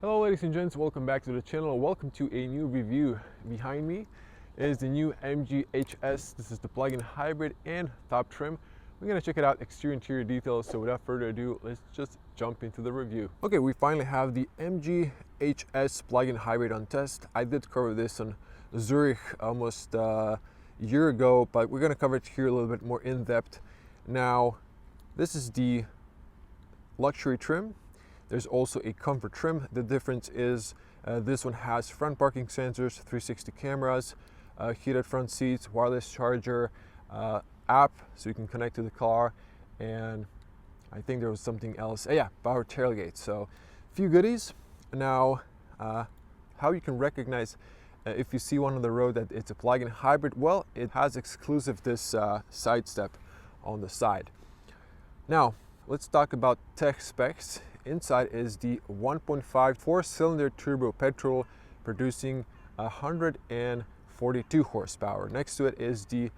Hello ladies and gents, welcome back to the channel. Welcome to a new review. Behind me is the new MG HS. This is the plug-in hybrid and top trim. We're gonna check it out, exterior interior details. So without further ado, let's just jump into the review. Okay, we finally have the MG HS plug-in hybrid on test. I did cover this on Zurich almost a year ago, but we're gonna cover it here a little bit more in depth. Now, this is the luxury trim. There's also a comfort trim. The difference is this one has front parking sensors, 360 cameras, heated front seats, wireless charger, app so you can connect to the car, and I think there was something else. Yeah, power tailgate. So a few goodies. Now, how you can recognize if you see one on the road that it's a plug-in hybrid? Well, it has exclusive this side step on the side. Now, let's talk about tech specs. Inside is the 1.5 four-cylinder turbo petrol producing 142 horsepower. Next to it is the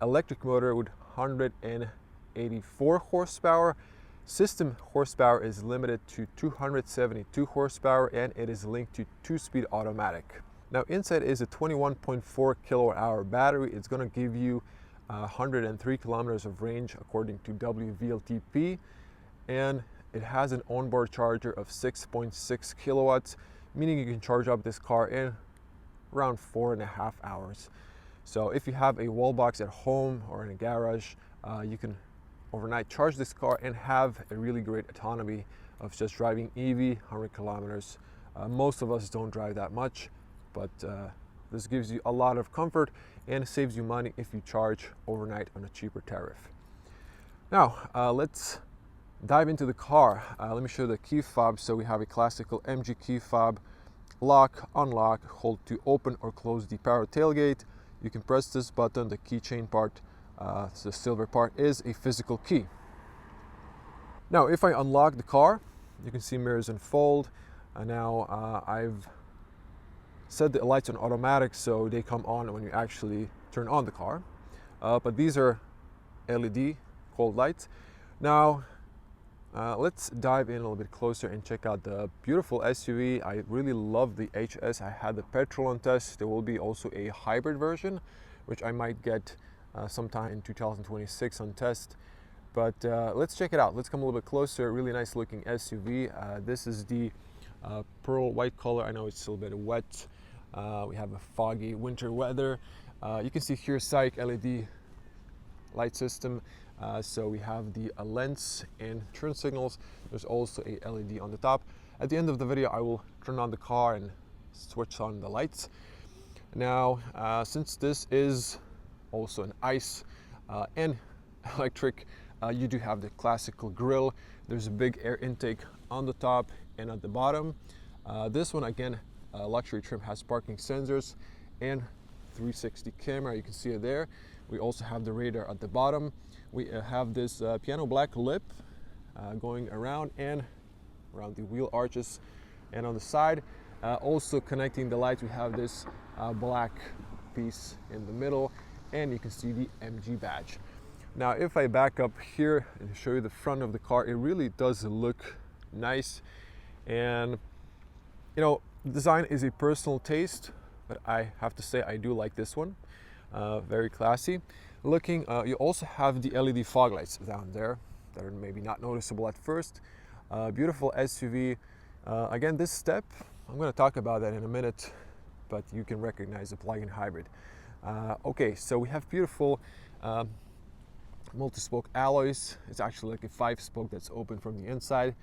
electric motor with 184 horsepower. System horsepower is limited to 272 horsepower and it is linked to 2-speed automatic. Now inside is a 21.4 kilowatt-hour battery. It's going to give you 103 kilometers of range according to WLTP, and it has an onboard charger of 6.6 kilowatts, meaning you can charge up this car in around 4.5 hours. So if you have a wall box at home or in a garage, you can overnight charge this car and have a really great autonomy of just driving EV 100 kilometers. Most of us don't drive that much, but this gives you a lot of comfort and saves you money if you charge overnight on a cheaper tariff. Now, let's dive into the car. Let me show you the key fob. So we have a classical MG key fob, lock, unlock, hold to open or close the power tailgate. You can press this button. The keychain part, the silver part, is a physical key. Now, if I unlock the car, you can see mirrors unfold. Now I've set the lights on automatic, so they come on when you actually turn on the car. But these are LED cold lights. Now, let's dive in a little bit closer and check out the beautiful SUV. I really love the HS. I had the petrol on test. There will be also a hybrid version, which I might get sometime in 2026 on test. But let's check it out. Let's come a little bit closer. Really nice looking SUV. This is the pearl white color. I know it's still a bit wet. We have a foggy winter weather. You can see here SAIC LED light system. So we have the lens and turn signals. There's also a LED on the top. At the end of the video, I will turn on the car and switch on the lights. Now, since this is also an ICE and electric, you do have the classical grille. There's a big air intake on the top and at the bottom. This one, again, luxury trim, has parking sensors and 360 camera. You can see it there. We also have the radar at the bottom. We have this piano black lip going around and around the wheel arches and on the side. Also connecting the lights, we have this black piece in the middle, and you can see the MG badge. Now, if I back up here and show you the front of the car, it really does look nice. And you know, design is a personal taste, but I have to say I do like this one. Very classy looking. You also have the LED fog lights down there that are maybe not noticeable at first. Beautiful SUV. Again, this step, I'm going to talk about that in a minute, but you can recognize the plug-in hybrid. Okay, so we have beautiful multi-spoke alloys. It's actually like a 5-spoke that's open from the inside.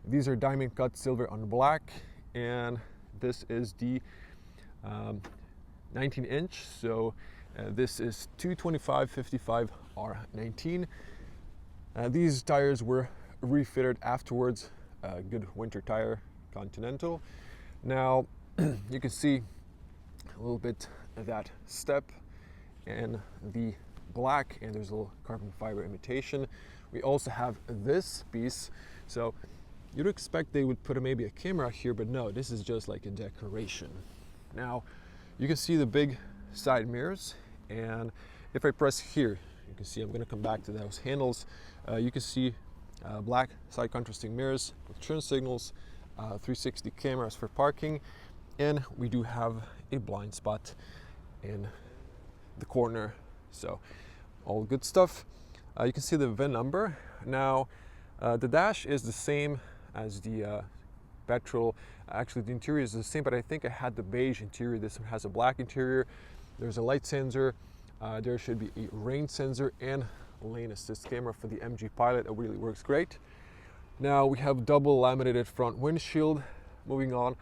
These are diamond cut silver on black, and this is the 19-inch. So this is 225/55 R19. These tires were refitted afterwards. Good winter tire, Continental. Now you can see a little bit of that step and the black, and there's a little carbon fiber imitation. We also have this piece. So you'd expect they would put maybe a camera here, but no, this is just like a decoration. Now you can see the big side mirrors, and if I press here, you can see, I'm going to come back to those handles. You can see black side contrasting mirrors with turn signals, 360 cameras for parking, and we do have a blind spot in the corner. So all good stuff. You can see the VIN number. Now the dash is the same as the petrol. Actually, the interior is the same, but I think I had the beige interior. This one has a black interior. There's a light sensor. There should be a rain sensor and lane assist camera for the MG Pilot. It really works great. Now we have double laminated front windshield. Moving on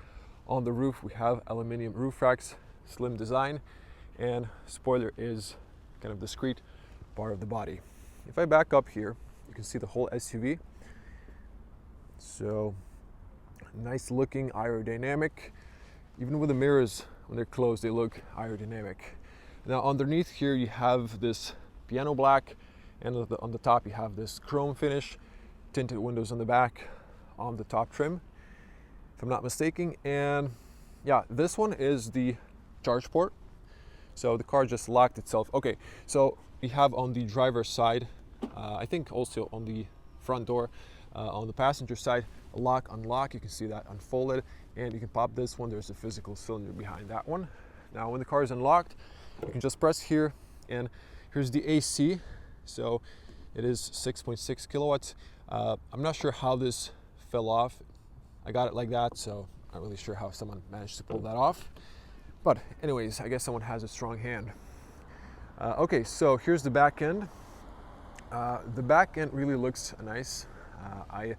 the roof we have aluminum roof racks, slim design, and spoiler is kind of discrete part of the body. If I back up here, you can see the whole SUV. So nice looking, aerodynamic. Even with the mirrors, when they're closed, they look aerodynamic. Now underneath here you have this piano black, and on the top you have this chrome finish, tinted windows on the back on the top trim, if I'm not mistaken. And yeah, this one is the charge port. So the car just locked itself. Okay, so we have on the driver's side, I think also on the front door, on the passenger side, a lock, unlock. You can see that unfolded, and you can pop this one. There's a physical cylinder behind that one. Now when the car is unlocked, you can just press here, and here's the AC. So it is 6.6 kilowatts. I'm not sure how this fell off. I got it like that, so I'm not really sure how someone managed to pull that off. But anyways, I guess someone has a strong hand. Okay, so here's the back end. The back end really looks nice. I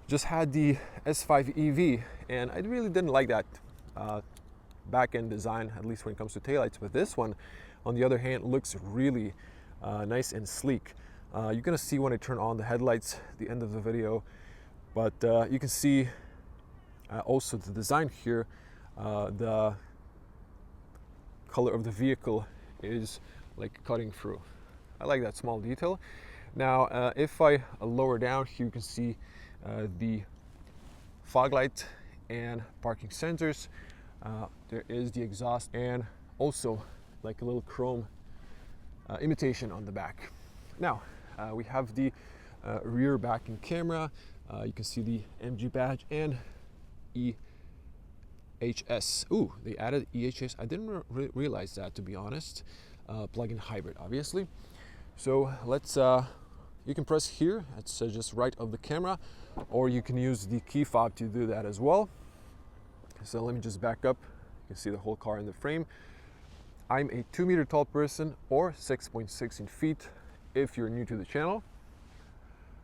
just had the S5 EV, and I really didn't like that back end design, at least when it comes to taillights. But this one, on the other hand, looks really nice and sleek. You're gonna see when I turn on the headlights at the end of the video, but you can see also the design here. The color of the vehicle is like cutting through. I like that small detail. Now if I lower down here, you can see the fog light and parking sensors. There is the exhaust, and also like a little chrome imitation on the back. Now we have the rear backing camera. You can see the MG badge and EHS. Ooh, they added EHS. I didn't realize that, to be honest. Plug-in hybrid, obviously. So let's, you can press here. It's just right of the camera, or you can use the key fob to do that as well. So let me just back up. You can see the whole car in the frame. I'm a 2-meter tall person, or 6.6 in feet if you're new to the channel.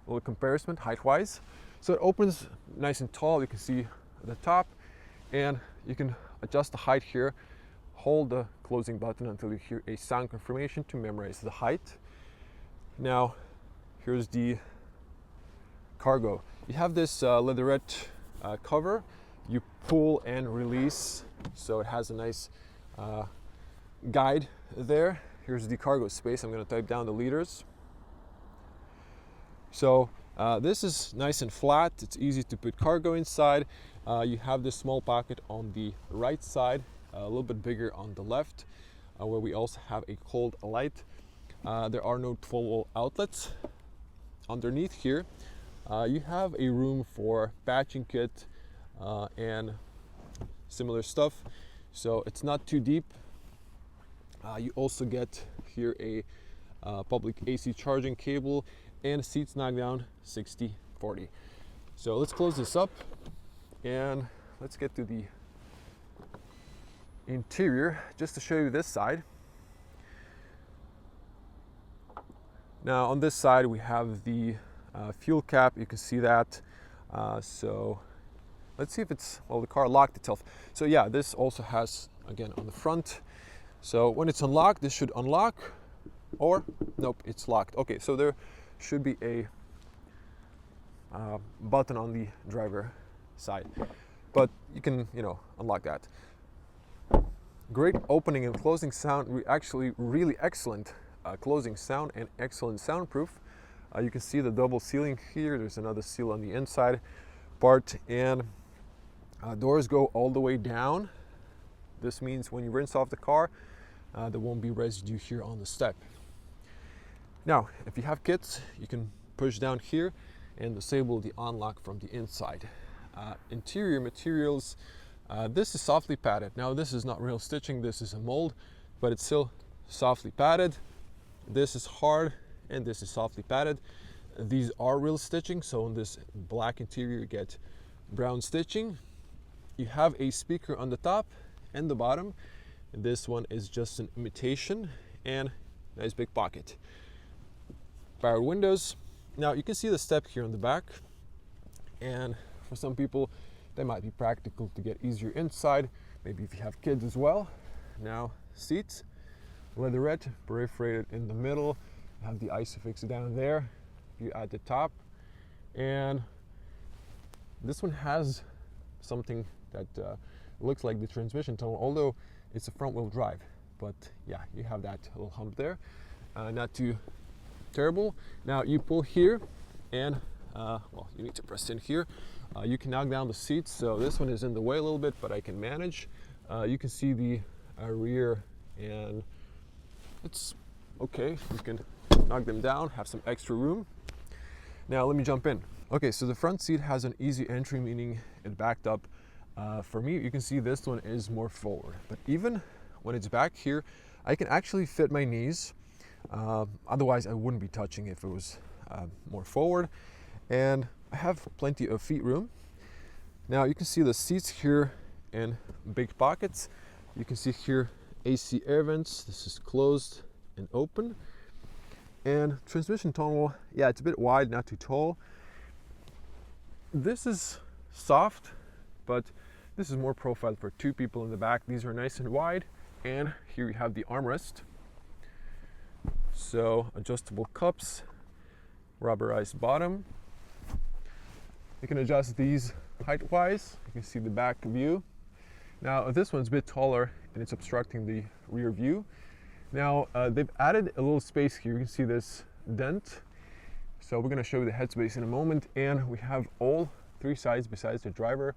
A little comparison height-wise. So it opens nice and tall. You can see the top, and you can adjust the height here. Hold the closing button until you hear a sound confirmation to memorize the height. Now, here's the cargo. You have this leatherette cover. You pull and release, so it has a nice guide there. Here's the cargo space. I'm going to type down the liters. So this is nice and flat. It's easy to put cargo inside. You have this small pocket on the right side, a little bit bigger on the left, where we also have a cold light. There are no 12-volt outlets. Underneath here, you have a room for patching kit and similar stuff. So it's not too deep. You also get here a public AC charging cable and seats knock down 60/40. So let's close this up and let's get to the interior just to show you this side. Now on this side we have the fuel cap. You can see that. So let's see if it's, well, the car locked itself. So yeah, this also has, again, on the front. So when it's unlocked, this should unlock, or nope, it's locked. Okay, so there should be a button on the driver side, but you can, unlock that. Great opening and closing sound. Actually really excellent closing sound and excellent soundproof. You can see the double sealing here. There's another seal on the inside part, and doors go all the way down. This means when you rinse off the car, there won't be residue here on the step. Now, if you have kids, you can push down here and disable the unlock from the inside. Interior materials, this is softly padded. Now this is not real stitching, this is a mold, but it's still softly padded. This is hard and this is softly padded. These are real stitching, so on this black interior you get brown stitching. You have a speaker on the top and the bottom. This one is just an imitation, and nice big pocket. Power windows. Now you can see the step here on the back, and for some people that might be practical to get easier inside, maybe if you have kids as well. Now seats, leatherette, perforated in the middle, you have the isofix down there, you at the top, and this one has something that looks like the transmission tunnel, although it's a front wheel drive, but yeah, you have that little hump there, not too terrible. Now you pull here and well, you need to press in here. You can knock down the seats, so this one is in the way a little bit, but I can manage. You can see the rear, and it's okay. You can knock them down, have some extra room. Now let me jump in. Okay, so the front seat has an easy entry, meaning it backed up. For me, you can see this one is more forward, but even when it's back here, I can actually fit my knees. Otherwise, I wouldn't be touching if it was more forward. And I have plenty of feet room. Now you can see the seats here in big pockets. You can see here AC air vents. This is closed and open. And transmission tunnel, yeah, it's a bit wide, not too tall. This is soft, but this is more profiled for two people in the back. These are nice and wide. And here you have the armrest. So adjustable cups, rubberized bottom. You can adjust these height-wise. You can see the back view. Now this one's a bit taller and it's obstructing the rear view. Now they've added a little space here. You can see this dent. So we're going to show you the headspace in a moment, and we have all three sides besides the driver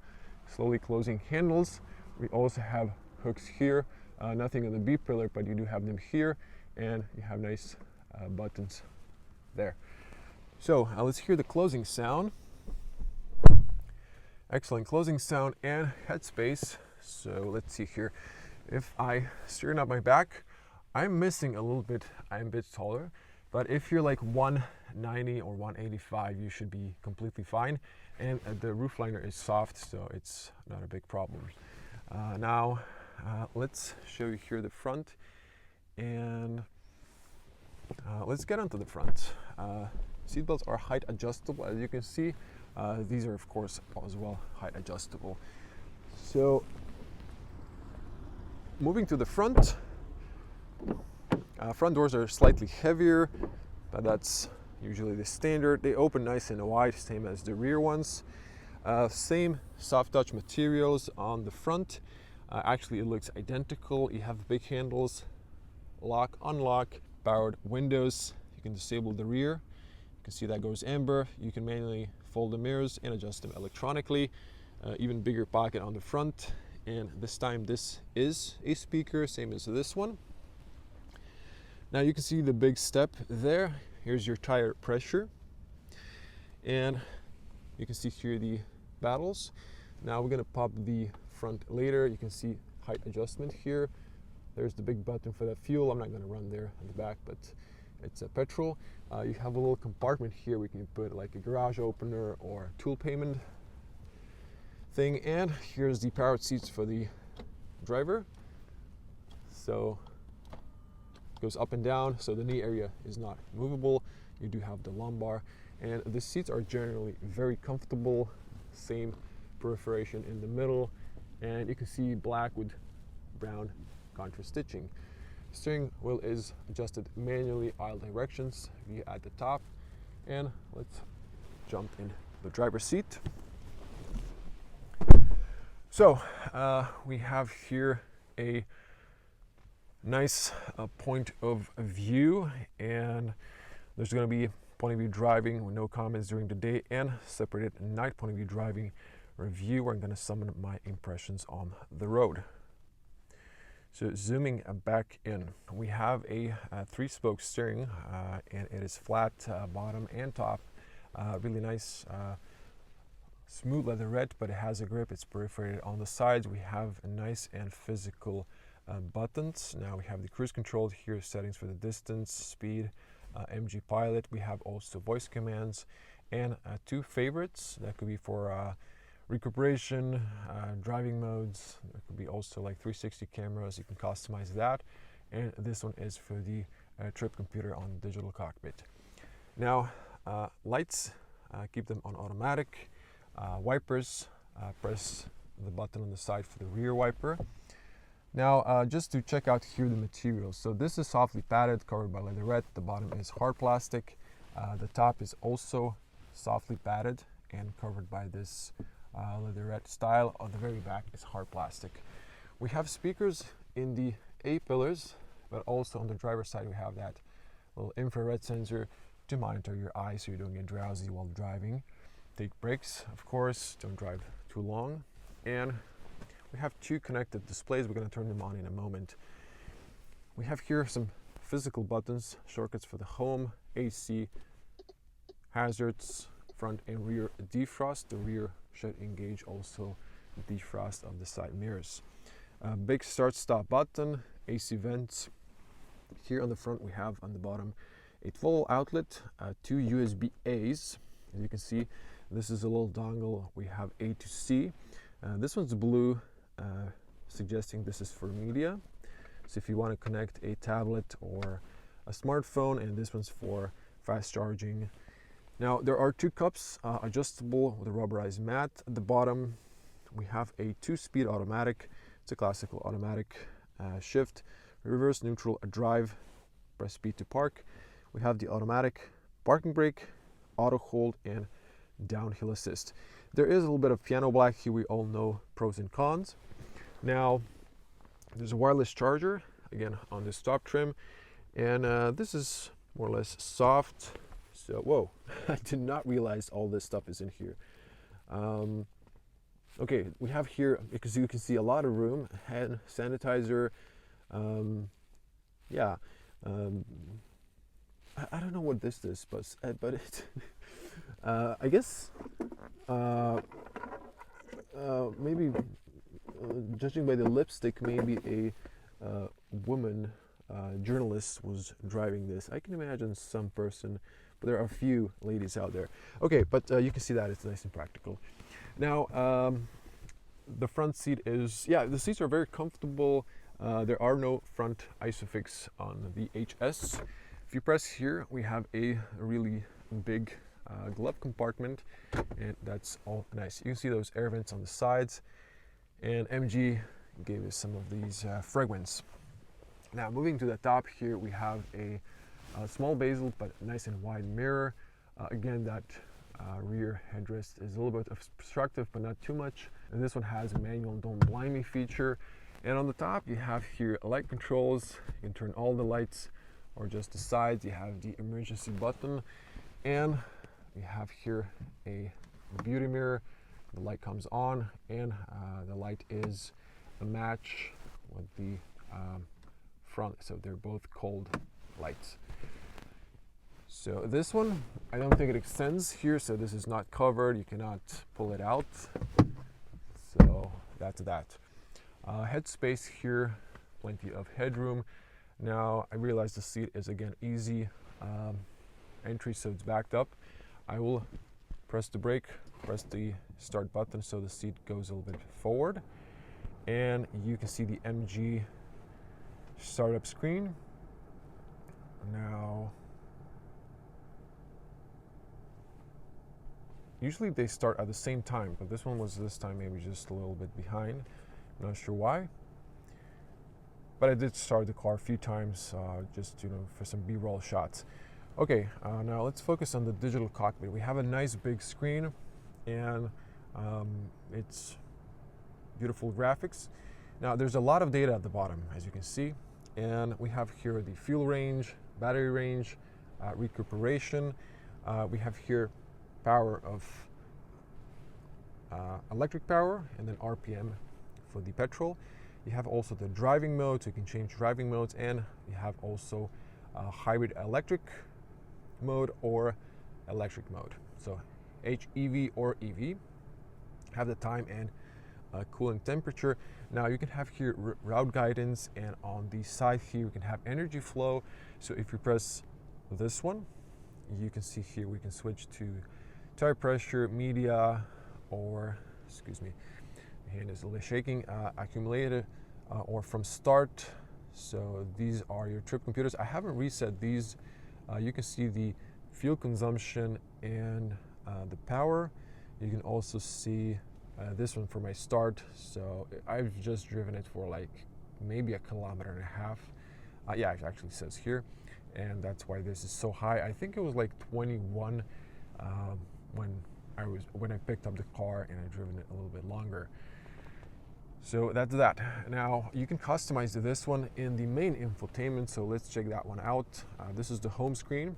slowly closing handles. We also have hooks here, nothing on the B pillar, but you do have them here, and you have nice buttons there. So let's hear the closing sound. Excellent closing sound and headspace. So let's see here. If I straighten up my back, I'm missing a little bit. I'm a bit taller, but if you're like 190 or 185, you should be completely fine. And the roof liner is soft, so it's not a big problem. Now let's show you here the front, and let's get onto the front. Seatbelts are height adjustable, as you can see. These are of course as well height adjustable. So moving to the front, front doors are slightly heavier, but that's usually the standard. They open nice and wide, same as the rear ones. Same soft touch materials on the front. Actually it looks identical. You have big handles, lock, unlock, powered windows. You can disable the rear. You can see that goes amber. You can manually fold the mirrors and adjust them electronically. Even bigger pocket on the front, and this time this is a speaker, same as this one. Now you can see the big step there. Here's your tire pressure, and you can see here the paddles. Now we're going to pop the front later. You can see height adjustment here. There's the big button for that fuel. I'm not going to run there in the back, but it's a petrol. You have a little compartment here. We can put like a garage opener or tool payment thing. And here's the powered seats for the driver. So it goes up and down, so the knee area is not movable. You do have the lumbar, and the seats are generally very comfortable. Same perforation in the middle, and you can see black with brown contrast stitching. Steering wheel is adjusted manually, aisle directions via at the top. And let's jump in the driver's seat. So we have here a nice point of view, and there's going to be point of view driving with no comments during the day, and separated night point of view driving review where I'm going to summon my impressions on the road. So zooming back in, we have a 3-spoke steering, and it is flat bottom and top. Really nice smooth leatherette, but it has a grip. It's perforated on the sides. We have a nice and physical buttons. Now we have the cruise control here, settings for the distance, speed, MG Pilot. We have also voice commands and two favorites. That could be for recuperation, driving modes. There could be also like 360 cameras. You can customize that. And this one is for the trip computer on the digital cockpit. Now lights, keep them on automatic. Wipers, press the button on the side for the rear wiper. Now just to check out here the materials. So this is softly padded, covered by leatherette. The bottom is hard plastic. The top is also softly padded and covered by this leatherette style. On the very back is hard plastic. We have speakers in the A-pillars, but also on the driver's side we have that little infrared sensor to monitor your eyes so you don't get drowsy while driving. Take breaks, of course, don't drive too long. And we have two connected displays. We're going to turn them on in a moment. We have here some physical buttons, shortcuts for the home, AC, hazards, front and rear defrost. The rear should engage also defrost of the side mirrors. Big start stop button, AC vents. Here on the front we have on the bottom a 12-volt outlet, two USB A's. As you can see, this is a little dongle. We have A to C. This one's blue, suggesting this is for media. So if you want to connect a tablet or a smartphone, and this one's for fast charging. Now there are two cups, adjustable with a rubberized mat. At the bottom we have a 2-speed automatic. It's a classical automatic shift, reverse, neutral, a drive, press speed to park. We have the automatic parking brake, auto hold, and downhill assist. There is a little bit of piano black here. We all know pros and cons. Now there's a wireless charger again on this top trim, and this is more or less soft. So whoa, I did not realize all this stuff is in here. Okay, we have here, because you can see a lot of room, hand sanitizer. I don't know what this is, but it I guess maybe judging by the lipstick, maybe a woman journalist was driving this. I can imagine some person, but there are a few ladies out there. Okay, but you can see that it's nice and practical. Now the front seat is, the seats are very comfortable. There are no front ISOFIX on the HS. If you press here, we have a really big glove compartment, and that's all nice. You can see those air vents on the sides, and MG gave us some of these fragments. Now moving to the top here, we have a small bezel but nice and wide mirror. Again, that rear headrest is a little bit obstructive, but not too much. And this one has a manual don't blind me feature. And on the top you have here light controls. You can turn all the lights or just the sides. You have the emergency button, and we have here a beauty mirror. The light comes on, and the light is a match with the front, so they're both cold lights. So this one, I don't think it extends here, so this is not covered. You cannot pull it out. So that's that. Headspace here, plenty of headroom. Now I realize the seat is again easy entry, so it's backed up. I will press the brake, press the start button so the seat goes a little bit forward, and you can see the MG startup screen. Now usually they start at the same time, but this one was this time maybe just a little bit behind. Not sure why, but I did start the car a few times, just for some B-roll shots. Okay, now let's focus on the digital cockpit. We have a nice big screen, and it's beautiful graphics. Now there's a lot of data at the bottom, as you can see, and we have here the fuel range, battery range, recuperation. We have here power of electric power, and then RPM for the petrol. You have also the driving mode, so you can change driving modes, and you have also hybrid electric mode or electric mode, so HEV or EV. have the time and cooling temperature. Now you can have here route guidance, and on the side here you can have energy flow. So if you press this one, you can see here we can switch to tire pressure, media, or excuse me, my hand is a little shaking, accumulated, or from start. So these are your trip computers. I haven't reset these. You can see the fuel consumption and the power. You can also see this one for my start. So I've just driven it for like maybe 1.5 kilometers. Yeah, it actually says here, and that's why this is so high. I think it was like 21 when I picked up the car, and I've driven it a little bit longer. So that's that. Now you can customize this one in the main infotainment. So let's check that one out. This is the home screen.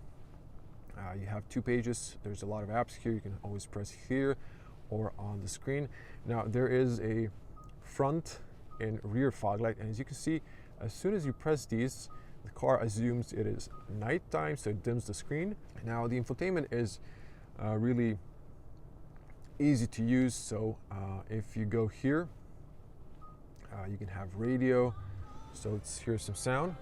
You have 2 pages. There's a lot of apps here. You can always press here or on the screen. Now there is a front and rear fog light, and as you can see, as soon as you press these, the car assumes it is nighttime, so it dims the screen. Now the infotainment is really easy to use. So if you go here, you can have radio. So here's some sound.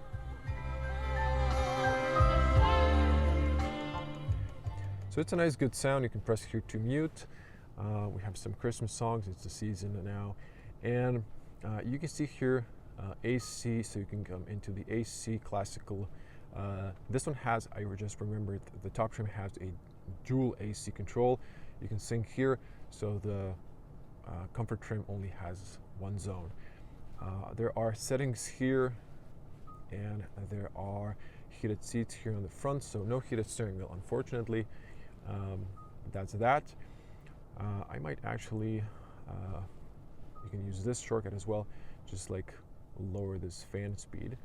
So it's a nice good sound. You can press here to mute. We have some Christmas songs. It's the season now. And you can see here AC, so you can come into the AC classical. This one has, I just remembered, the top trim has a dual AC control. You can sync here, so the comfort trim only has one zone. There are settings here, and there are heated seats here on the front, so no heated steering wheel, unfortunately. That's that. I might actually, you can use this shortcut as well, just like lower this fan speed.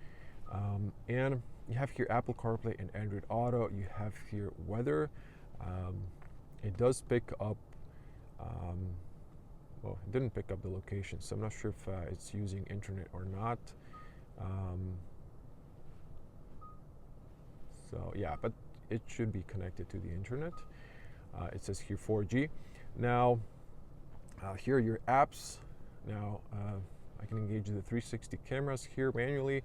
And you have here Apple CarPlay and Android Auto. You have here weather. It does pick up, well, it didn't pick up the location, so I'm not sure if it's using internet or not. So yeah, but it should be connected to the internet. It says here 4G. Now, here are your apps. Now, I can engage the 360 cameras here manually.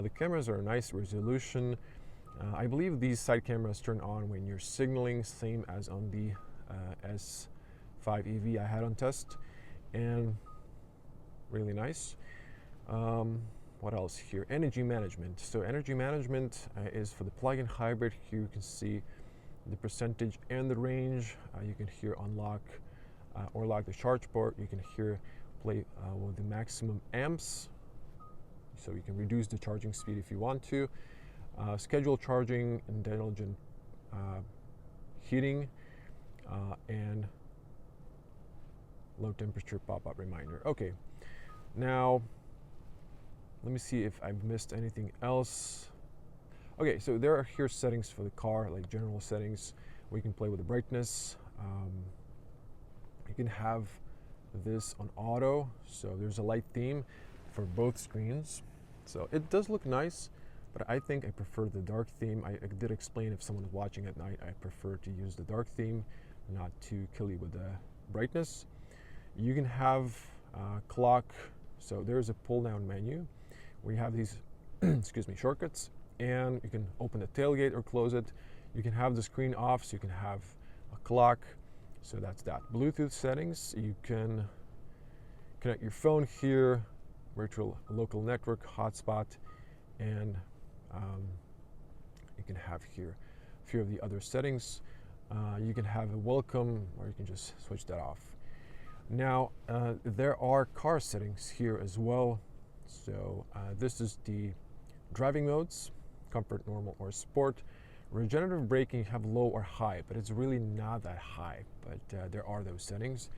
The cameras are a nice resolution. I believe these side cameras turn on when you're signaling, same as on the S5 EV I had on test, and really nice. What else here? Energy management. So energy management is for the plug-in hybrid. Here you can see the percentage and the range. You can here unlock or lock the charge port. You can here play with the maximum amps, so you can reduce the charging speed if you want to. Schedule charging, intelligent heating, and low temperature pop-up reminder. Okay, now let me see if I've missed anything else. Okay, so there are here settings for the car, like general settings. We can play with the brightness. You can have this on auto, so there's a light theme for both screens. So it does look nice, but I think I prefer the dark theme. I did explain, if someone is watching at night, I prefer to use the dark theme, not to kill you with the brightness. You can have clock, so there's a pull down menu where you have these excuse me, shortcuts, and you can open the tailgate or close it. You can have the screen off, so you can have a clock. So that's that. Bluetooth settings, you can connect your phone here, virtual local network, hotspot, and you can have here a few of the other settings. You can have a welcome, or you can just switch that off. Now, there are car settings here as well. So this is the driving modes: comfort, normal, or sport. Regenerative braking, have low or high, but it's really not that high, but there are those settings.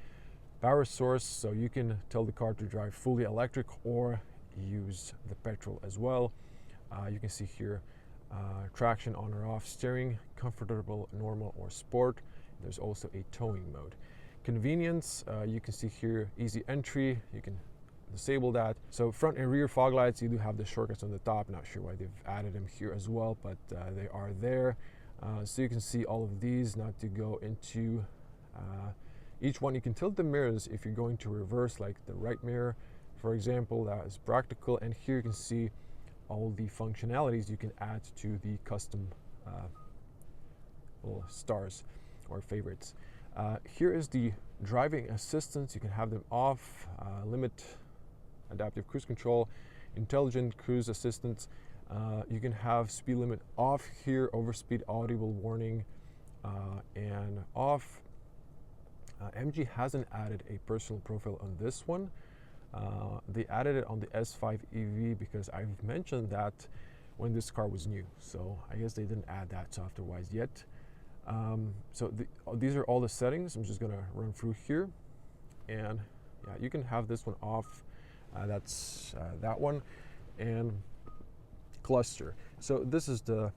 Power source, so you can tell the car to drive fully electric or use the petrol as well. You can see here traction on or off, steering, comfortable, normal, or sport. There's also a towing mode. Convenience, you can see here easy entry, you can disable that. So front and rear fog lights, you do have the shortcuts on the top. Not sure why they've added them here as well, but they are there. So you can see all of these, not to go into Each one, you can tilt the mirrors if you're going to reverse, like the right mirror, for example. That is practical. And here you can see all the functionalities you can add to the custom little stars or favorites. Here is the driving assistance. You can have them off, limit, adaptive cruise control, intelligent cruise assistance. You can have speed limit off here, overspeed audible warning, and off. MG hasn't added a personal profile on this one. They added it on the S5 EV because I've mentioned that when this car was new. So I guess they didn't add that software-wise yet. These are all the settings. I'm just gonna run through here. And yeah, you can have this one off. That's that one. And cluster. So this is the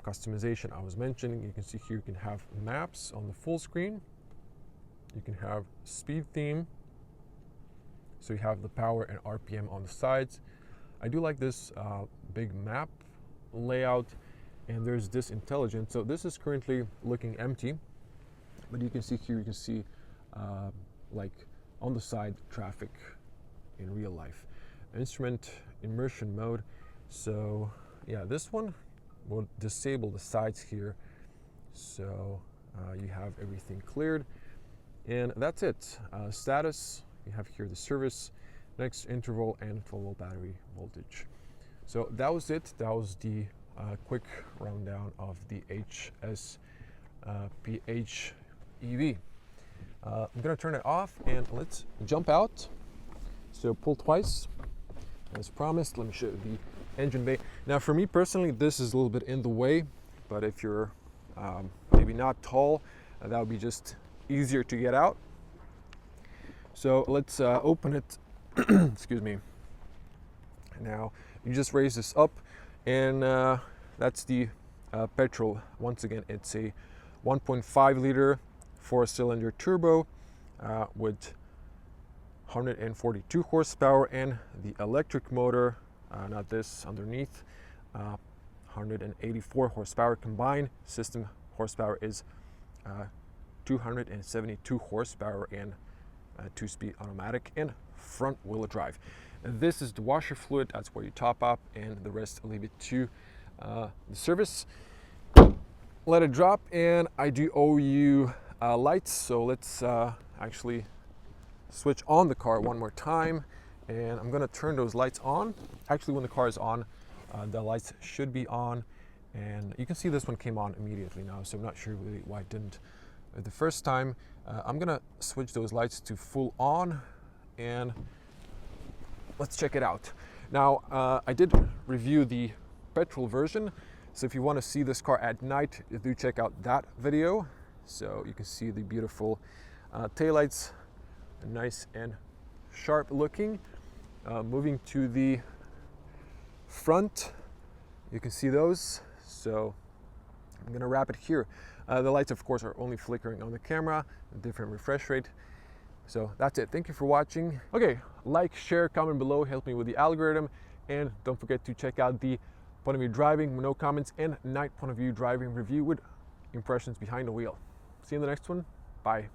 customization I was mentioning. You can see here you can have maps on the full screen. You can have speed theme, so you have the power and RPM on the sides. I do like this big map layout, and there's this intelligent. So this is currently looking empty, but you can see here, you can see like on the side traffic in real life. Instrument immersion mode. So yeah, this one will disable the sides here, so you have everything cleared. And that's it. Status, you have here the service, next interval, and 12-volt battery voltage. So that was it. That was the quick rundown of the HS PHEV. I'm gonna turn it off and let's jump out. So pull twice, as promised. Let me show you the engine bay. Now for me personally, this is a little bit in the way, but if you're maybe not tall, that would be just easier to get out. So let's open it. Excuse me. Now you just raise this up, and that's the petrol. Once again, it's a 1.5 liter 4-cylinder turbo with 142 horsepower, and the electric motor, not this underneath, 184 horsepower combined. System horsepower is 272 horsepower, and 2-speed automatic and front wheel drive. And this is the washer fluid. That's where you top up, and the rest I'll leave it to the service. Let it drop, and I do owe you lights. So let's actually switch on the car one more time, and I'm gonna turn those lights on. Actually, when the car is on, the lights should be on, and you can see this one came on immediately now, so I'm not sure really why it didn't the first time. I'm gonna switch those lights to full on, and let's check it out. Now, I did review the petrol version, so if you want to see this car at night, do check out that video. So you can see the beautiful taillights, nice and sharp looking. Moving to the front, you can see those. So I'm gonna wrap it here. The lights, of course, are only flickering on the camera, different refresh rate. So that's it. Thank you for watching. Okay, like, share, comment below, help me with the algorithm, and don't forget to check out the point of view driving, no comments, and night point of view driving review with impressions behind the wheel. See you in the next one. Bye.